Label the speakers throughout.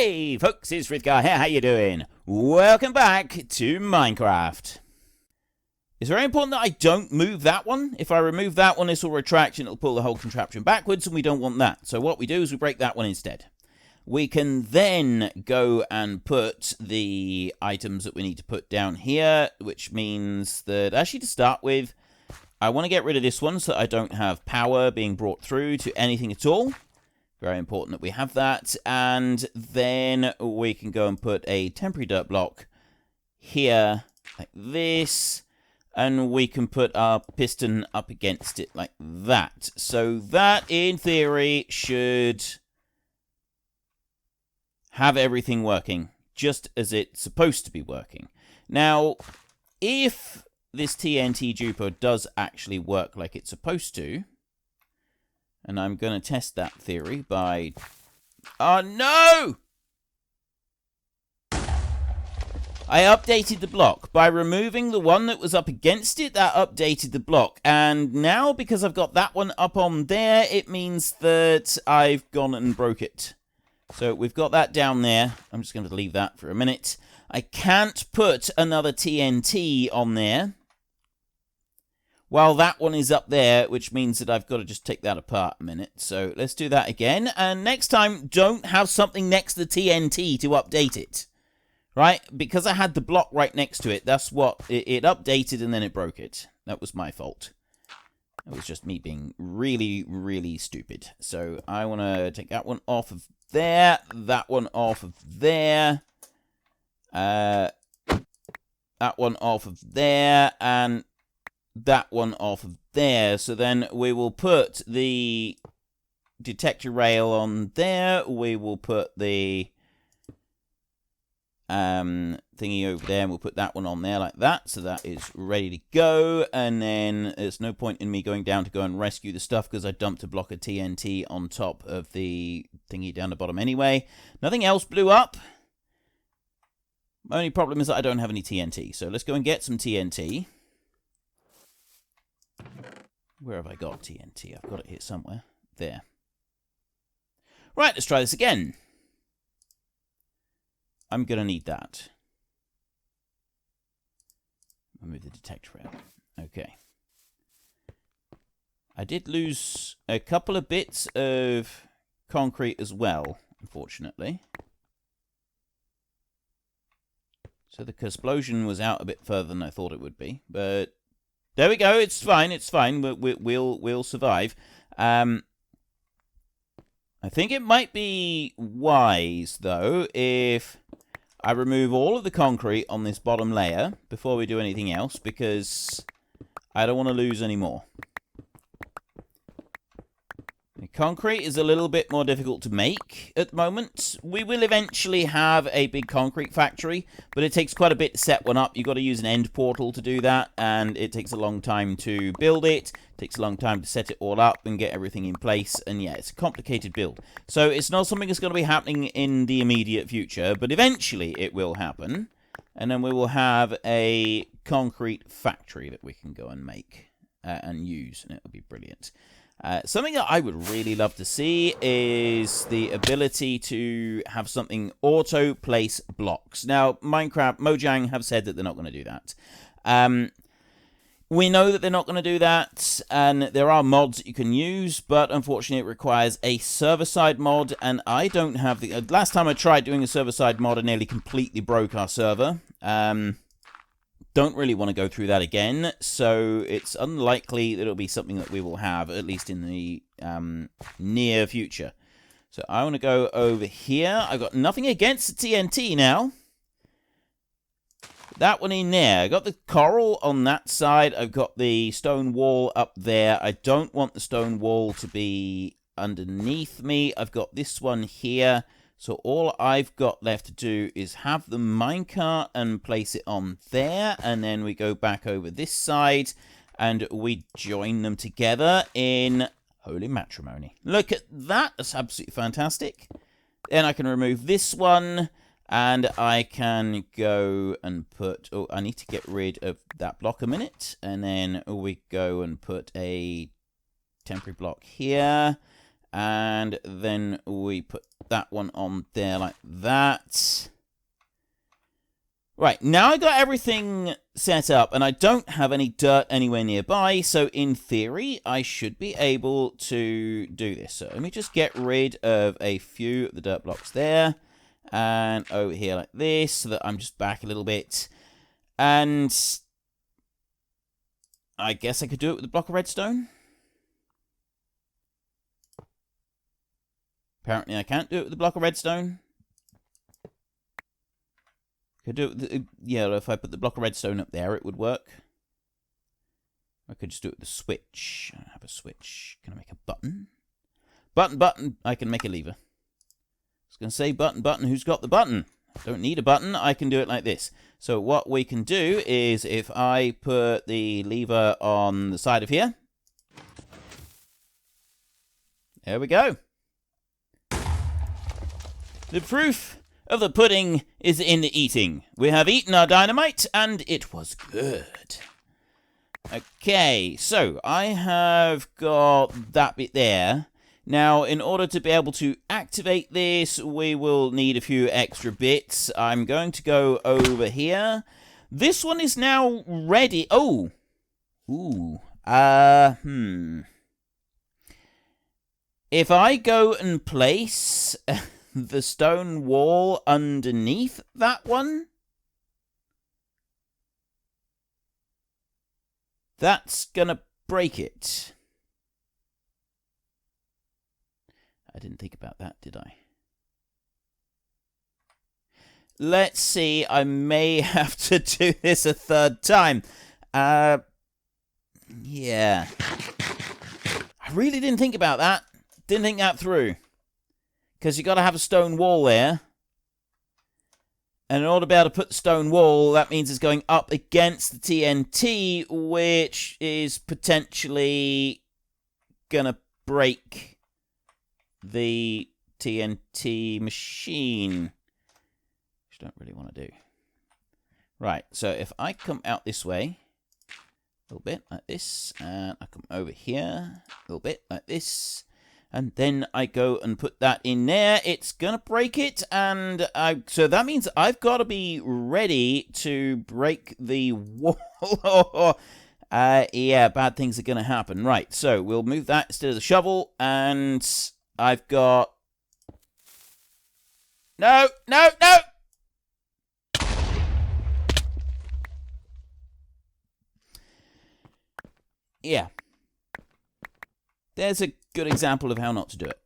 Speaker 1: Hey folks, it's Frithgar here, how you doing? Welcome back to Minecraft. It's very important that I don't move that one. If I remove that one, this will retract and it'll pull the whole contraption backwards, and we don't want that. So what we do is we break that one instead. We can then go and put the items that we need to put down here, which means that, actually to start with, I want to get rid of this one so that I don't have power being brought through to anything at all. Very important that we have that. And then we can go and put a temporary dirt block here like this. And we can put our piston up against it like that. So that, in theory, should have everything working just as it's supposed to be working. Now, if this TNT Duper does actually work like it's supposed to, and I'm going to test that theory by... Oh, no! I updated the block. By removing the one that was up against it, that updated the block. And now, because I've got that one up on there, it means that I've gone and broke it. So we've got that down there. I'm just going to leave that for a minute. I can't put another TNT on there while that one is up there, which means that I've got to just take that apart a minute. So let's do that again. And next time, don't have something next to the TNT to update it. Right? Because I had the block right next to it, that's what it updated and then it broke it. That was my fault. It was just me being really, really stupid. So I want to take that one off of there, that one off of there, that one off of there, and that one off of there. So then we will put the detector rail on there. We will put the thingy over there, and we'll put that one on there like that. So that is ready to go. And then there's no point in me going down to go and rescue the stuff because I dumped a block of TNT on top of the thingy down the bottom anyway. Nothing else blew up. My only problem is that I don't have any TNT. So let's go and get some TNT. Where have I got TNT? I've got it here somewhere. There. Right, let's try this again. I'm going to need that. I'll move the detector rail. Okay. I did lose a couple of bits of concrete as well, unfortunately. So the explosion was out a bit further than I thought it would be, but there we go. It's fine. It's fine. We'll survive. I think it might be wise, though, if I remove all of the concrete on this bottom layer before we do anything else, because I don't want to lose any more. The concrete is a little bit more difficult to make at the moment. We will eventually have a big concrete factory, but it takes quite a bit to set one up. You've got to use an end portal to do that, and it takes a long time to build it. It takes a long time to set it all up and get everything in place, and yeah, it's a complicated build. So it's not something that's going to be happening in the immediate future, but eventually it will happen, and then we will have a concrete factory that we can go and make and use, and it'll be brilliant. Something that I would really love to see is the ability to have something auto-place blocks. Now, Mojang have said that they're not going to do that. We know that they're not going to do that, and there are mods that you can use, but unfortunately it requires a server-side mod, and I don't have the... last time I tried doing a server-side mod, I nearly completely broke our server. Don't really want to go through that again, so it's unlikely that it'll be something that we will have, at least in the near future. So I want to go over here. I've got nothing against the TNT now. That one in there. I got the coral on that side. I've got the stone wall up there. I don't want the stone wall to be underneath me. I've got this one here. So all I've got left to do is have the minecart and place it on there. And then we go back over this side and we join them together in holy matrimony. Look at that. That's absolutely fantastic. Then I can remove this one and I can go and put... oh, I need to get rid of that block a minute. And then we go and put a temporary block here. And then we put that one on there like that. Right, now I got everything set up, and I don't have any dirt anywhere nearby, so in theory, I should be able to do this. So let me just get rid of a few of the dirt blocks there, and over here like this, so that I'm just back a little bit. And I guess I could do it with a block of redstone. Apparently I can't do it with a block of redstone. Could do it, yeah, if I put the block of redstone up there, it would work. I could just do it with the switch. I don't have a switch. Can I make a button? Button. I can make a lever. I was going to say button. Who's got the button? I don't need a button. I can do it like this. So what we can do is if I put the lever on the side of here. There we go. The proof of the pudding is in the eating. We have eaten our dynamite, and it was good. Okay, so I have got that bit there. Now, in order to be able to activate this, we will need a few extra bits. I'm going to go over here. This one is now ready. Oh! Ooh. If I go and place the stone wall underneath that one, that's gonna break it. I didn't think about that, did I? Let's see, I may have to do this a third time. Yeah. I really didn't think about that. Didn't think that through. Because you got to have a stone wall there. And in order to be able to put the stone wall, that means it's going up against the TNT, which is potentially going to break the TNT machine. Which I don't really want to do. Right, so if I come out this way, a little bit like this, and I come over here, a little bit like this, and then I go and put that in there, it's going to break it, and so that means I've got to be ready to break the wall. Yeah, bad things are going to happen. Right, so we'll move that instead of the shovel, and I've got... No! Yeah. There's a good example of how not to do it.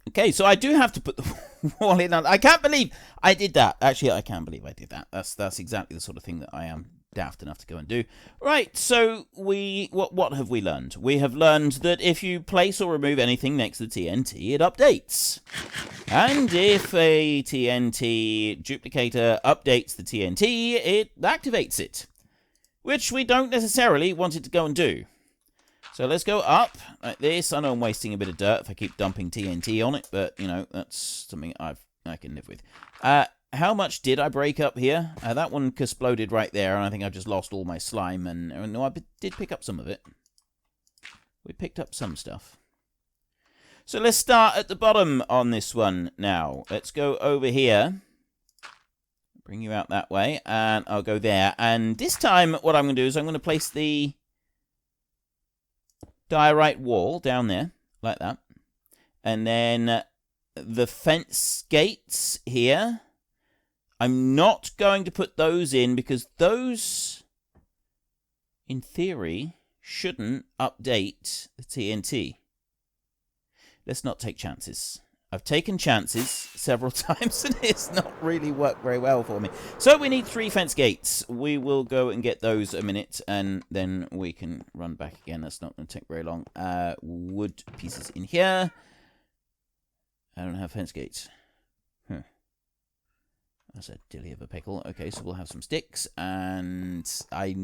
Speaker 1: Okay, so I do have to put the wall in. I can't believe I did that. Actually, I can't believe I did that. That's exactly the sort of thing that I am daft enough to go and do. Right, so what have we learned? We have learned that if you place or remove anything next to the TNT, it updates. And if a TNT duplicator updates the TNT, it activates it. Which we don't necessarily want it to go and do. So let's go up like this. I know I'm wasting a bit of dirt if I keep dumping TNT on it, but, you know, that's something I can live with. How much did I break up here? That one exploded right there, and I think I just lost all my slime. And no, I did pick up some of it. We picked up some stuff. So let's start at the bottom on this one now. Let's go over here. Bring you out that way, and I'll go there. And this time, what I'm going to do is I'm going to place the diorite wall down there, like that. And then the fence gates here, I'm not going to put those in because those, in theory, shouldn't update the TNT. Let's not take chances. I've taken chances several times and it's not really worked very well for me. So we need 3 fence gates. We will go and get those a minute and then we can run back again. That's not going to take very long. Wood pieces in here. I don't have fence gates. That's a dilly of a pickle. Okay, so we'll have some sticks and I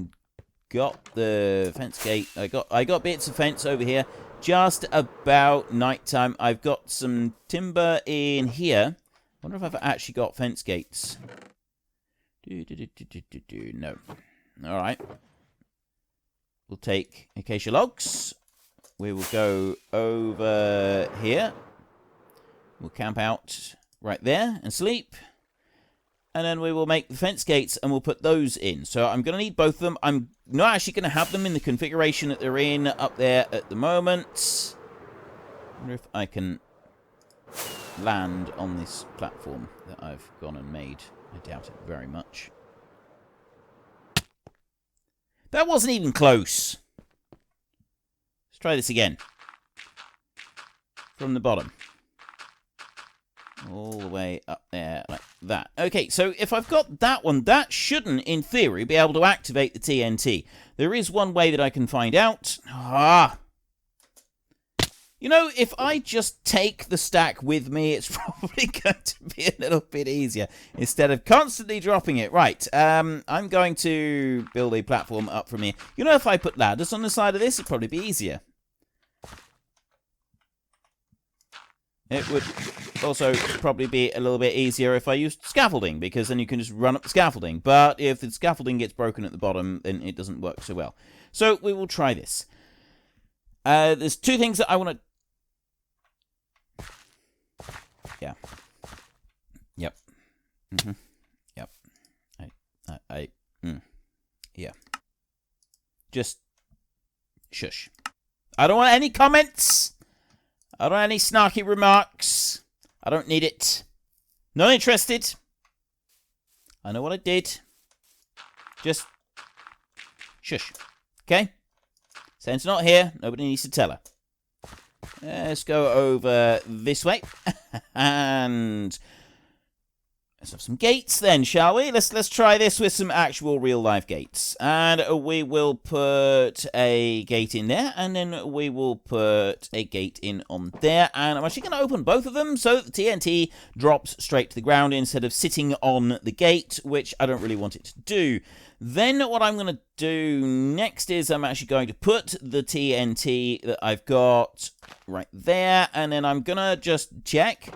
Speaker 1: got the fence gate. I got bits of fence over here. Just about nighttime. I've got some timber in here. I wonder if I've actually got fence gates. No. Alright. We'll take acacia logs. we will go over here. We'll camp out right there and sleep. And then we will make the fence gates and we'll put those in. So I'm going to need both of them. I'm not actually going to have them in the configuration that they're in up there at the moment. I wonder if I can land on this platform that I've gone and made. I doubt it very much. That wasn't even close. Let's try this again. From the bottom. All the way up there, like that. Okay, so if I've got that one, that shouldn't, in theory, be able to activate the TNT. There is one way that I can find out. You know, if I just take the stack with me, it's probably going to be a little bit easier, instead of constantly dropping it. Right, I'm going to build a platform up from here. You know, if I put ladders on the side of this, it'd probably be easier. It would also probably be a little bit easier if I used scaffolding, because then you can just run up the scaffolding. But if the scaffolding gets broken at the bottom, then it doesn't work so well. So we will try this. There's two things that I want to... Yeah. Yep. Yep. Yeah. Just... Shush. I don't want any comments! I don't want any snarky remarks. I don't need it. Not interested. I know what I did. Just shush. Okay? Sen's not here. Nobody needs to tell her. Let's go over this way. And let's have some gates then, shall we? Let's try this with some actual real-life gates. And we will put a gate in there, and then we will put a gate in on there. And I'm actually going to open both of them so that the TNT drops straight to the ground instead of sitting on the gate, which I don't really want it to do. Then what I'm going to do next is I'm actually going to put the TNT that I've got right there, and then I'm going to just check.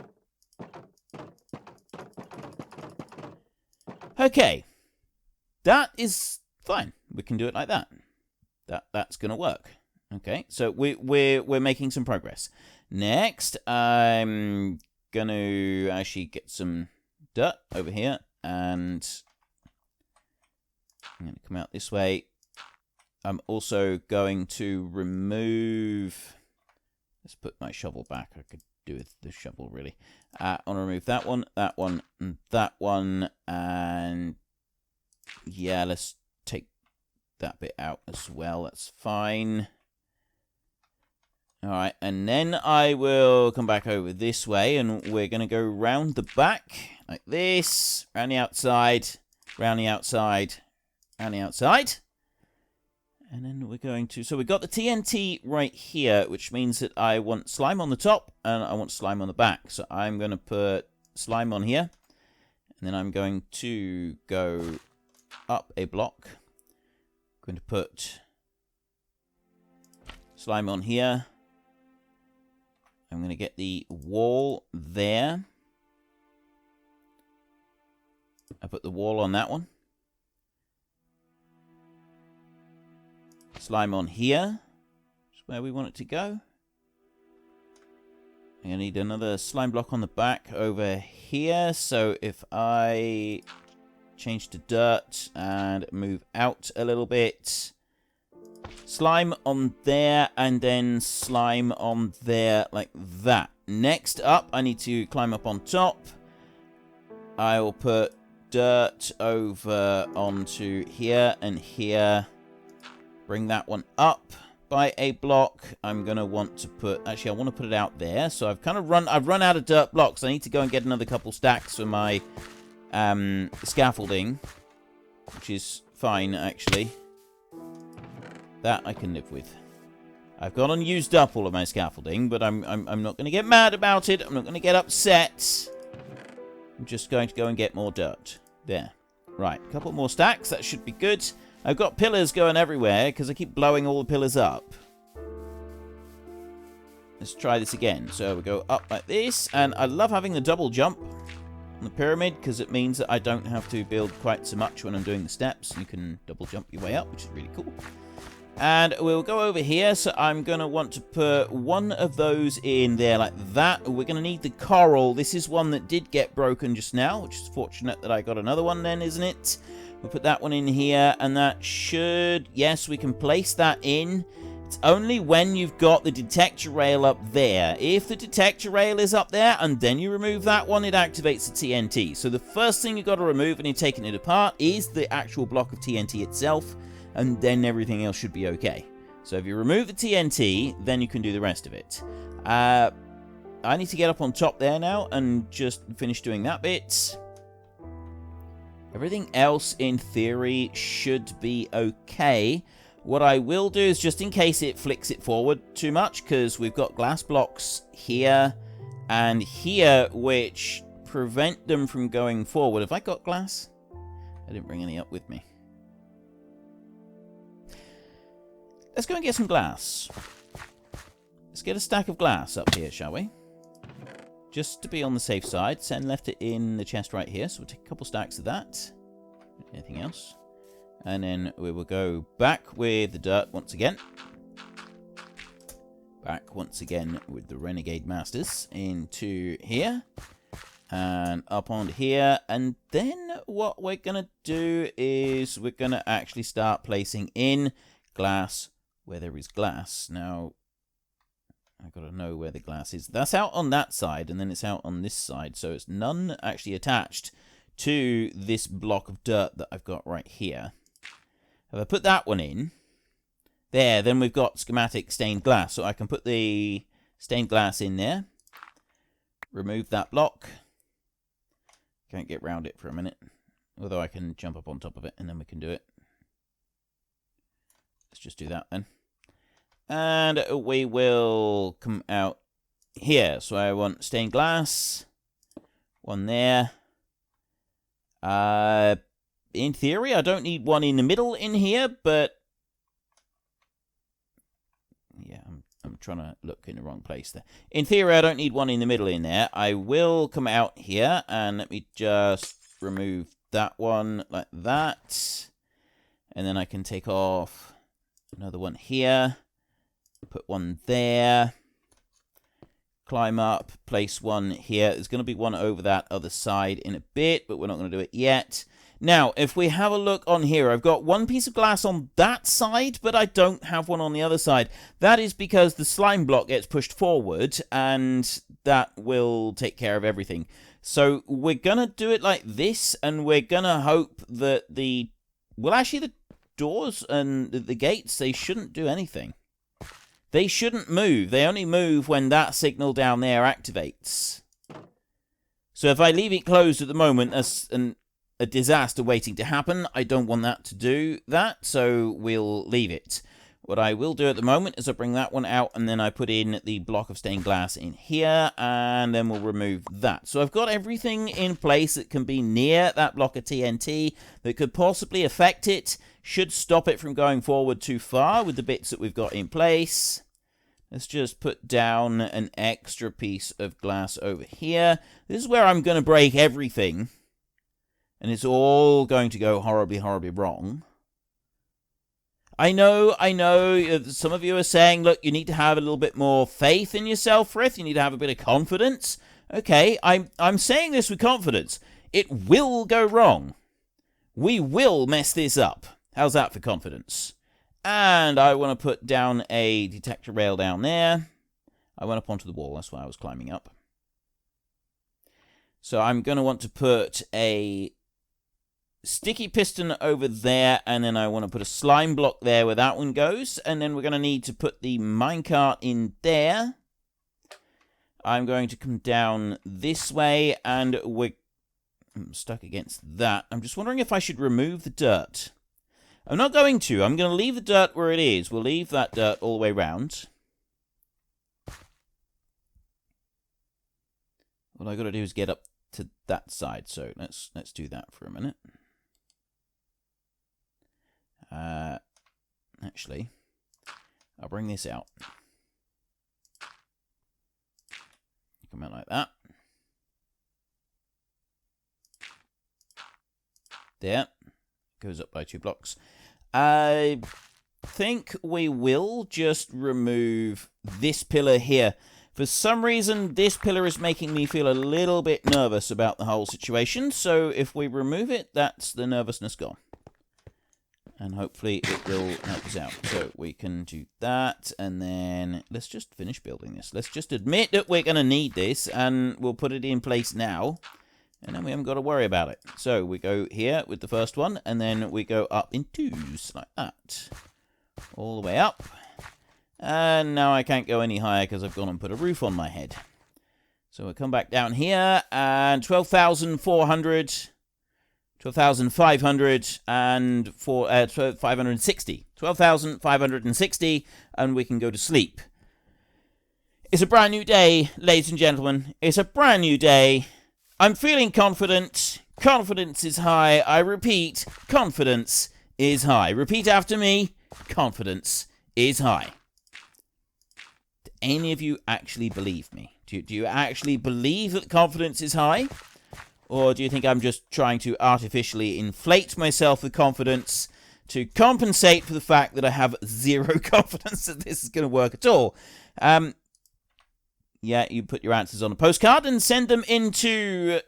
Speaker 1: Okay, that is fine. We can do it like that. That's gonna work. Okay, so we're making some progress. Next, I'm gonna actually get some dirt over here, and I'm gonna come out this way. I'm also going to remove. Let's put my shovel back. I could do with the shovel, really. I want to remove that one, and that one, and yeah, let's take that bit out as well. That's fine. Alright, and then I will come back over this way, and we're going to go round the back, like this, round the outside, round the outside, round the outside. And then we're going to... So we've got the TNT right here, which means that I want slime on the top, and I want slime on the back. So I'm going to put slime on here. And then I'm going to go up a block. I'm going to put slime on here. I'm going to get the wall there. I put the wall on that one. Slime on here. That's where we want it to go. I need another slime block on the back over here. So if I change to dirt and move out a little bit. Slime on there and then slime on there like that. Next up, I need to climb up on top. I will put dirt over onto here and here. Bring that one up by a block. I'm going to want to put... Actually, I want to put it out there. So I've kind of run out of dirt blocks. I need to go and get another couple stacks for my scaffolding. Which is fine, actually. That I can live with. I've gone and used up all of my scaffolding, but I'm not going to get mad about it. I'm not going to get upset. I'm just going to go and get more dirt. There. Right, a couple more stacks. That should be good. I've got pillars going everywhere because I keep blowing all the pillars up. Let's try this again. So we go up like this. And I love having the double jump on the pyramid because it means that I don't have to build quite so much when I'm doing the steps. You can double jump your way up, which is really cool. And we'll go over here, so I'm going to want to put one of those in there like that. We're going to need the coral. This is one that did get broken just now, which is fortunate that I got another one then, isn't it? We'll put that one in here, and that should... Yes, we can place that in. It's only when you've got the detector rail up there. If the detector rail is up there, and then you remove that one, it activates the TNT. So the first thing you've got to remove when you're taking it apart is the actual block of TNT itself, and then everything else should be okay. So if you remove the TNT, then you can do the rest of it. I need to get up on top there now and just finish doing that bit. Everything else, in theory, should be okay. What I will do is, just in case it flicks it forward too much, because we've got glass blocks here and here, which prevent them from going forward. Have I got glass? I didn't bring any up with me. Let's go and get some glass. Let's get a stack of glass up here, shall we? Just to be on the safe side. Sen left it in the chest right here, so we'll take a couple stacks of that. Anything else? And then we will go back with the dirt once again. Back once again with the Renegade Masters into here. And up on here. And then what we're going to do is we're going to actually start placing in glass where there is glass. Now, I've got to know where the glass is. That's out on that side, and then it's out on this side. So it's none actually attached to this block of dirt that I've got right here. If I put that one in, there, then we've got schematic stained glass. So I can put the stained glass in there. Remove that block. Can't get round it for a minute. Although I can jump up on top of it, and then we can do it. Let's just do that then. And we will come out here. So I want stained glass. One there. In theory, I don't need one in the middle in here, but... Yeah, I'm trying to look in the wrong place there. In theory, I don't need one in the middle in there. I will come out here, and let me just remove that one like that. And then I can take off another one here. Put one there. Climb up. Place one here. There's going to be one over that other side in a bit, but we're not going to do it yet. Now, if we have a look on here, I've got one piece of glass on that side, but I don't have one on the other side. That is because the slime block gets pushed forward, and that will take care of everything. So we're going to do it like this, and we're going to hope that the... Well, actually, the doors and the gates, they shouldn't do anything. They shouldn't move. They only move when that signal down there activates. So if I leave it closed at the moment, as a disaster waiting to happen, I don't want that to do that, so we'll leave it. What I will do at the moment is I bring that one out, and then I put in the block of stained glass in here, and then we'll remove that. So I've got everything in place that can be near that block of TNT that could possibly affect it, should stop it from going forward too far with the bits that we've got in place. Let's just put down an extra piece of glass over here. This is where I'm going to break everything. And it's all going to go horribly, horribly wrong. I know, some of you are saying, look, you need to have a little bit more faith in yourself, Frith. You need to have a bit of confidence. Okay, I'm saying this with confidence. It will go wrong. We will mess this up. How's that for confidence? And I want to put down a detector rail down there. I went up onto the wall. That's why I was climbing up. So I'm going to want to put a sticky piston over there, and then I want to put a slime block there where that one goes, and then we're going to need to put the minecart in there. I'm going to come down this way, and I'm stuck against that. I'm just wondering if I should remove the dirt. I'm not going to. I'm going to leave the dirt where it is. We'll leave that dirt all the way round. What I got to do is get up to that side, so let's do that for a minute. Actually, I'll bring this out. Come out like that. There. Goes up by 2 blocks. think we will just remove this pillar here. For some reason, this pillar is making me feel a little bit nervous about the whole situation. So if we remove it, that's the nervousness gone. And hopefully it will help us out. So we can do that. And then let's just finish building this. Let's just admit that we're going to need this. And we'll put it in place now. And then we haven't got to worry about it. So we go here with the first one. And then we go up in twos like that. All the way up. And now I can't go any higher because I've gone and put a roof on my head. So we'll come back down here, and 12,400, 12,500, and 560. 12,560, and we can go to sleep. It's a brand new day, ladies and gentlemen. It's a brand new day. I'm feeling confident. Confidence is high. I repeat, confidence is high. Repeat after me. Confidence is high. Any of you actually believe me? Do you actually believe that confidence is high? Or do you think I'm just trying to artificially inflate myself with confidence to compensate for the fact that I have zero confidence that this is going to work at all? Yeah, you put your answers on a postcard and send them into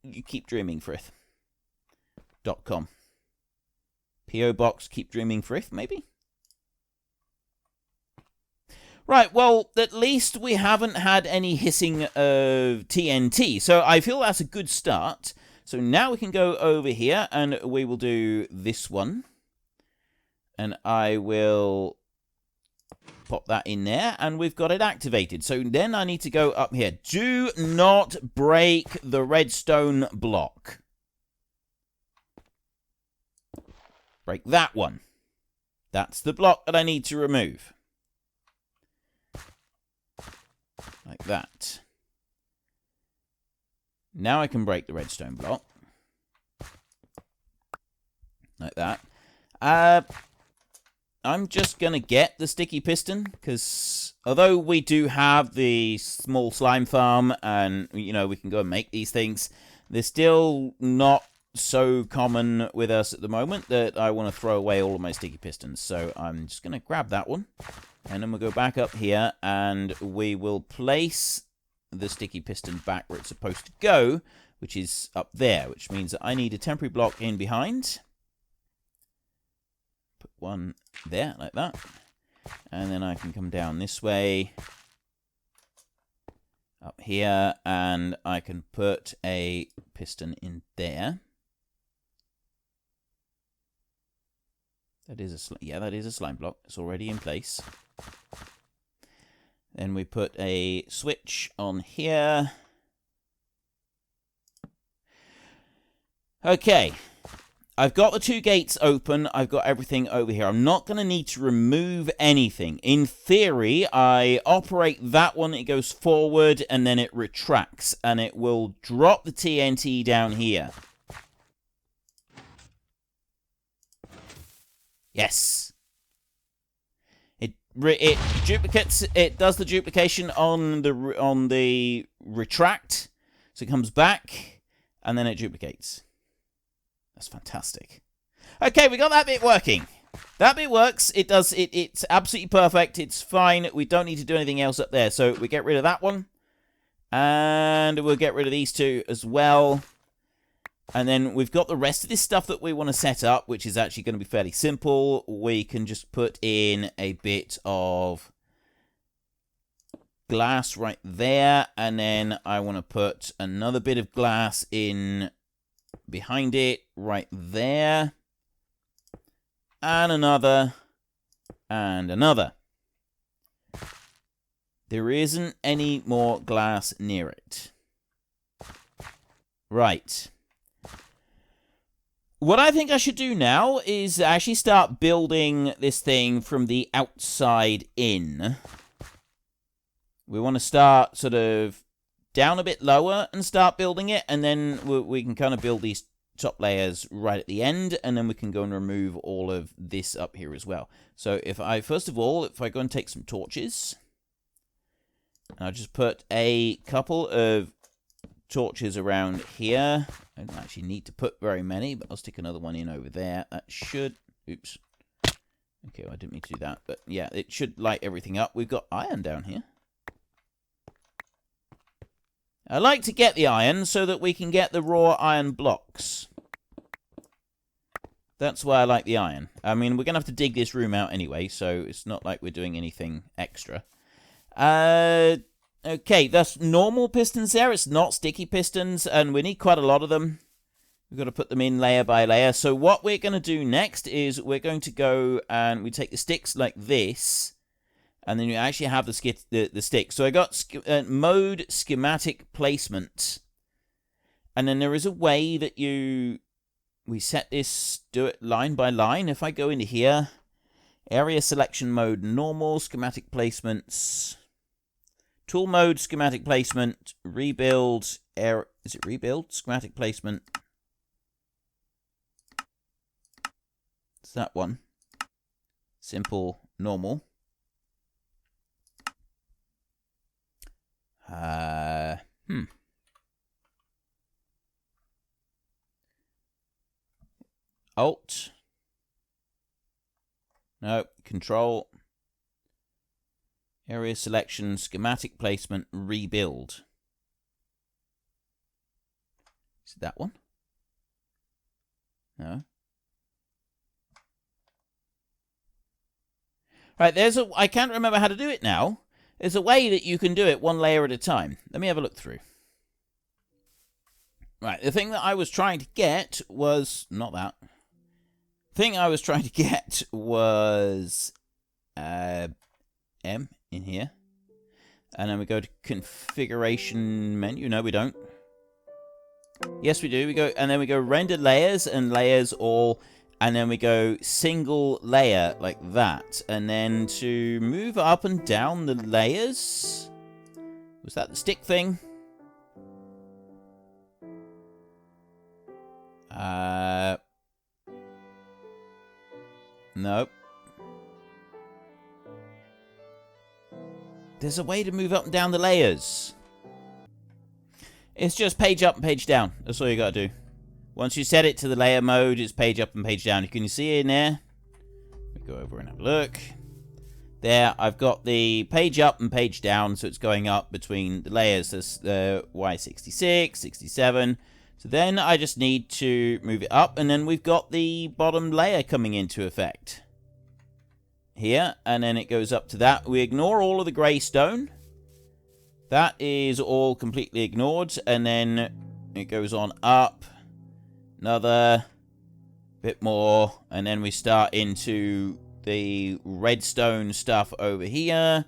Speaker 1: keepdreamingfrith.com. P.O. Box Keep Dreaming Frith, maybe? Right, well, at least we haven't had any hissing of TNT, so I feel that's a good start. So now we can go over here, and we will do this one. And I will pop that in there, and we've got it activated. So then I need to go up here. Do not break the redstone block. Break that one. That's the block that I need to remove. Like that. Now I can break the redstone block. Like that. I'm just going to get the sticky piston, because although we do have the small slime farm, and, you know, we can go and make these things, they're still not so common with us at the moment that I want to throw away all of my sticky pistons. So I'm just going to grab that one. And then we'll go back up here, and we will place the sticky piston back where it's supposed to go, which is up there, which means that I need a temporary block in behind. Put one there, like that. And then I can come down this way, up here, and I can put a piston in there. That is a slime block. It's already in place. Then we put a switch on here. Okay. I've got the two gates open. I've got everything over here. I'm not going to need to remove anything. In theory, I operate that one. It goes forward, and then it retracts. And it will drop the TNT down here. Yes. It duplicates. It does the duplication on the retract, so it comes back, and then it duplicates. That's fantastic. Okay, we got that bit working. That bit works. It does. It's absolutely perfect. It's fine. We don't need to do anything else up there. So we get rid of that one, and we'll get rid of these two as well. And then we've got the rest of this stuff that we want to set up, which is actually going to be fairly simple. We can just put in a bit of glass right there. And then I want to put another bit of glass in behind it right there. And another. And another. There isn't any more glass near it. Right. What I think I should do now is actually start building this thing from the outside in. We want to start sort of down a bit lower and start building it, and then we can kind of build these top layers right at the end, and then we can go and remove all of this up here as well. So if I, first of all, if I go and take some torches, and I'll just put a couple of torches around here. I don't actually need to put very many, but I'll stick another one in over there. That should, oops, Okay, well, I didn't mean to do that, but yeah, it should light everything up. We've got iron down here. I like to get the iron so that we can get the raw iron blocks. That's why I like the iron. I mean, we're going to have to dig this room out anyway, so it's not like we're doing anything extra. Okay, that's normal pistons there. It's not sticky pistons, and we need quite a lot of them. We've got to put them in layer by layer. So what we're going to do next is we're going to go and we take the sticks like this, and then you actually have the sticks. So I got mode schematic placement, and then there is a way that we set this, do it line by line. If I go into here, area selection mode, normal schematic placements, tool mode schematic placement, rebuild, is it rebuild schematic placement? It's that one. Simple, normal. Alt. No, Control. Area selection, schematic placement, rebuild. Is it that one? No. Right, I can't remember how to do it now. There's a way that you can do it one layer at a time. Let me have a look through. Right, the thing that I was trying to get was not that. The thing I was trying to get was M in here. And then we go to configuration menu. No, we don't. Yes, we do. We go, and then we go render layers and layers all. And then we go single layer like that. And then to move up and down the layers. Was that the stick thing? Nope. There's a way to move up and down the layers. It's just page up and page down. That's all you gotta do. Once you set it to the layer mode, it's page up and page down. Can you see it in there? Go over and have a look. There, I've got the page up and page down, so it's going up between the layers. There's Y66, 67. So then I just need to move it up, and then we've got the bottom layer coming into effect. Here, and then it goes up to that. We ignore all of the grey stone. That is all completely ignored, and then it goes on up. Another bit more, and then we start into the redstone stuff over here,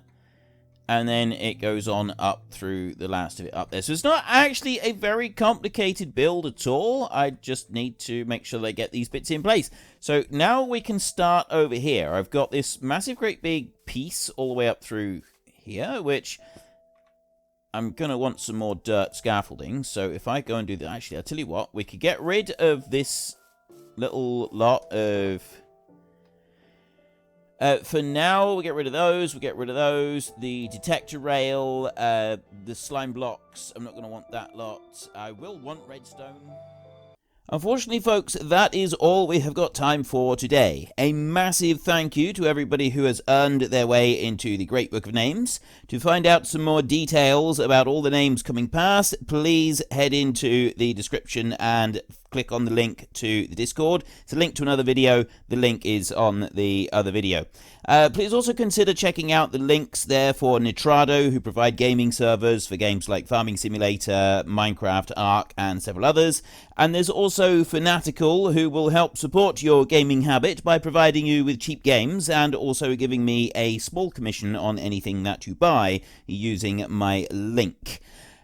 Speaker 1: and then it goes on up through the last of it up there. So it's not actually a very complicated build at all. I just need to make sure they get these bits in place. So now we can start over here. I've got this massive great big piece all the way up through here, which I'm going to want some more dirt scaffolding. So if I go and do that, actually, I'll tell you what, we could get rid of this little lot of... for now, we get rid of those, the detector rail, the slime blocks. I'm not going to want that lot. I will want redstone. Unfortunately, folks, that is all we have got time for today. A massive thank you to everybody who has earned their way into the Great Book of Names. To find out some more details about all the names coming past, please head into the description and click on the link to the Discord. It's a link to another video. The link is on the other video. Please also consider checking out the links there for Nitrado, who provide gaming servers for games like Farming Simulator, Minecraft, Ark, and several others. And there's also Fanatical, who will help support your gaming habit by providing you with cheap games and also giving me a small commission on anything that you buy using my link.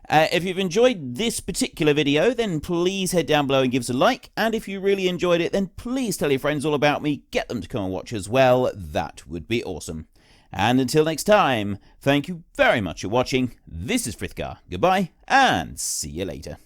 Speaker 1: If you've enjoyed this particular video, then please head down below and give us a like. And if you really enjoyed it, then please tell your friends all about me. Get them to come and watch as well. That would be awesome. And until next time, thank you very much for watching. This is Frithgar. Goodbye, and see you later.